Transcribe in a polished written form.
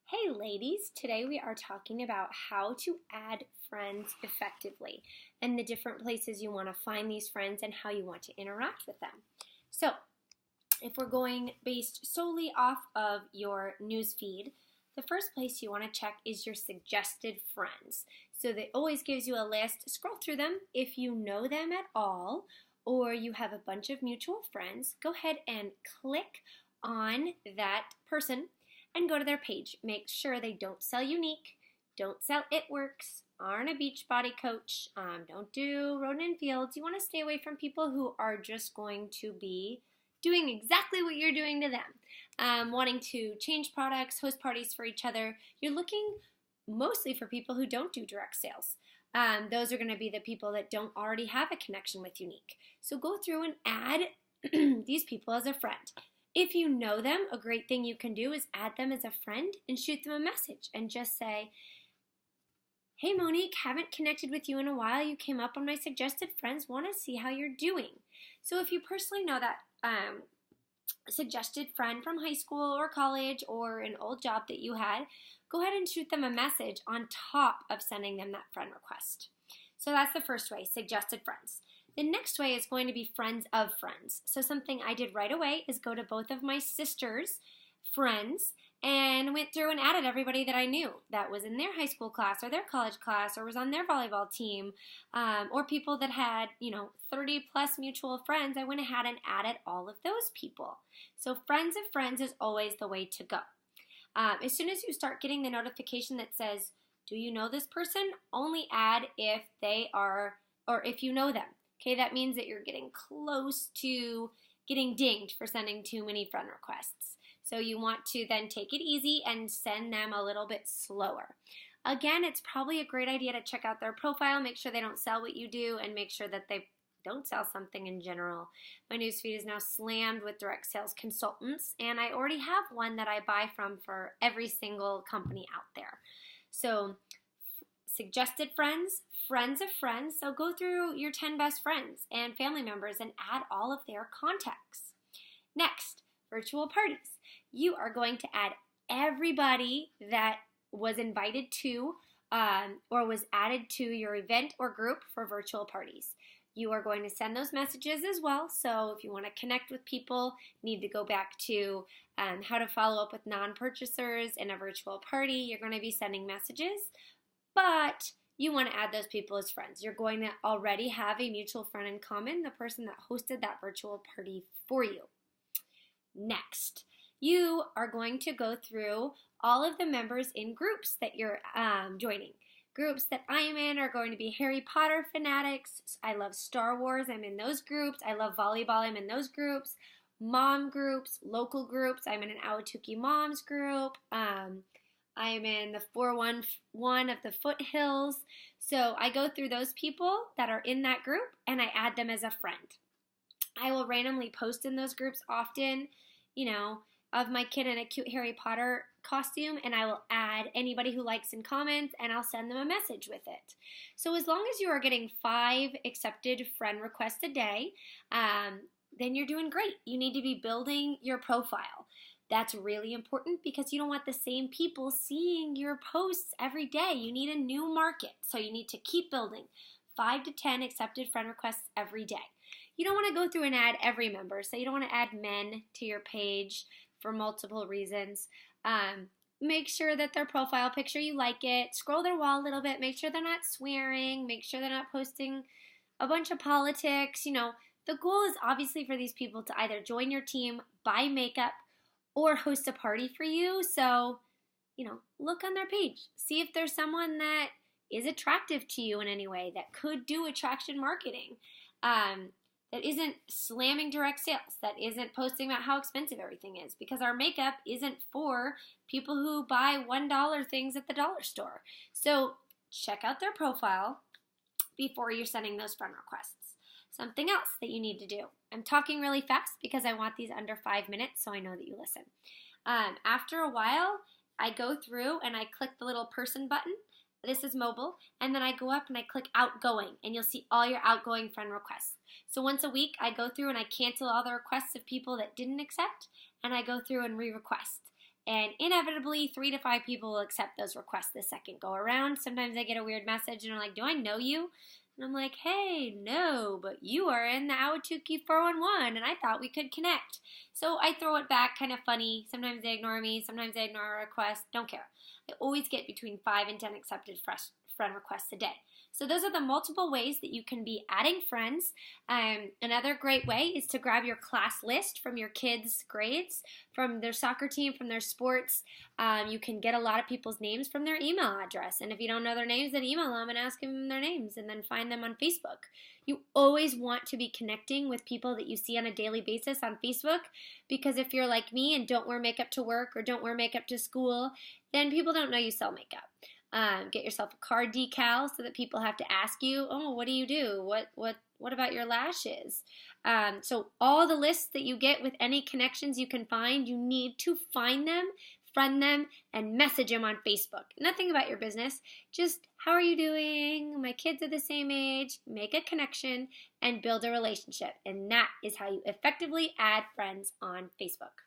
Hey ladies, today we are talking about how to add friends effectively and the different places you want to find these friends and how you want to interact with them. So, if we're going based solely off of your news feed, the first place you want to check is your suggested friends. So that always gives you a list. Scroll through them. If you know them at all or you have a bunch of mutual friends, go ahead and click on that person and go to their page. Make sure they don't sell Younique, don't sell It Works, aren't a beach body coach, don't do Road and Fields. You want to stay away from people who are just going to be doing exactly what you're doing to them, wanting to change products, host parties for each other. You're looking mostly for people who don't do direct sales. Those are going to be the people that don't already have a connection with Younique. So go through and add these people as a friend. If you know them, a great thing you can do is add them as a friend and shoot them a message and just say, "Hey Monique, haven't connected with you in a while. You came up on my suggested friends. Want to see how you're doing." So if you personally know that suggested friend from high school or college or an old job that you had, go ahead and shoot them a message on top of sending them that friend request. So that's the first way, suggested friends. The next way is going to be friends of friends. So something I did right away is go to both of my sisters' friends and went through and added everybody that I knew that was in their high school class or their college class or was on their volleyball team, or people that had, 30 plus mutual friends. I went ahead and added all of those people. So friends of friends is always the way to go. As soon as you start getting the notification that says, "Do you know this person?" Only add if they are, or if you know them. Okay, that means that you're getting close to getting dinged for sending too many friend requests. So you want to then take it easy and send them a little bit slower. Again, it's probably a great idea to check out their profile, make sure they don't sell what you do, and make sure that they don't sell something in general. My newsfeed is now slammed with direct sales consultants, and I already have one that I buy from for every single company out there. So suggested friends, friends of friends. So go through your 10 best friends and family members and add all of their contacts. Next, virtual parties. You are going to add everybody that was invited to or was added to your event or group for virtual parties. You are going to send those messages as well. So if you want to connect with people, you need to go back to how to follow up with non-purchasers in a virtual party. You're going to be sending messages. But you want to add those people as friends. You're going to already have a mutual friend in common, the person that hosted that virtual party for you. Next, you are going to go through all of the members in groups that you're joining. Groups that I'm in are going to be Harry Potter fanatics. I love Star Wars. I'm in those groups. I love volleyball. I'm in those groups. Mom groups, local groups. I'm in an Awatuki Moms group. I'm in the 411 of the Foothills. So I go through those people that are in that group and I add them as a friend. I will randomly post in those groups often, of my kid in a cute Harry Potter costume, and I will add anybody who likes and comments, and I'll send them a message with it. So as long as you are getting 5 accepted friend requests a day, then you're doing great. You need to be building your profile. That's really important because you don't want the same people seeing your posts every day. You need a new market, so you need to keep building 5 to 10 accepted friend requests every day. You don't want to go through and add every member, so you don't want to add men to your page for multiple reasons. Make sure that their profile picture, you like it. Scroll their wall a little bit. Make sure they're not swearing. Make sure they're not posting a bunch of politics. The goal is obviously for these people to either join your team, buy makeup, or host a party for you. So, look on their page. See if there's someone that is attractive to you in any way that could do attraction marketing, that isn't slamming direct sales, that isn't posting about how expensive everything is, because our makeup isn't for people who buy $1 things at the dollar store. So check out their profile before you're sending those friend requests. Something else that you need to do. I'm talking really fast because I want these under 5 minutes so I know that you listen. After a while, I go through and I click the little person button. This is mobile. And then I go up and I click outgoing, and you'll see all your outgoing friend requests. So once a week, I go through and I cancel all the requests of people that didn't accept, and I go through and re-request. And inevitably, 3 to 5 people will accept those requests the second go around. Sometimes I get a weird message and they're like, do I know you? And I'm like, hey, no, but you are in the Ahwatukee 411 and I thought we could connect. So I throw it back, kind of funny. Sometimes they ignore me, sometimes they ignore a request. Don't care. I always get between 5 and 10 accepted friend requests a day. So those are the multiple ways that you can be adding friends. Another great way is to grab your class list from your kids' grades, from their soccer team, from their sports. You can get a lot of people's names from their email address. And if you don't know their names, then email them and ask them their names and then find them on Facebook. You always want to be connecting with people that you see on a daily basis on Facebook, because if you're like me and don't wear makeup to work or don't wear makeup to school, then people don't know you sell makeup. Get yourself a card decal so that people have to ask you, oh, what do you do? What about your lashes? So all the lists that you get with any connections you can find, you need to find them, friend them, and message them on Facebook. Nothing about your business. Just, how are you doing? My kids are the same age. Make a connection and build a relationship. And that is how you effectively add friends on Facebook.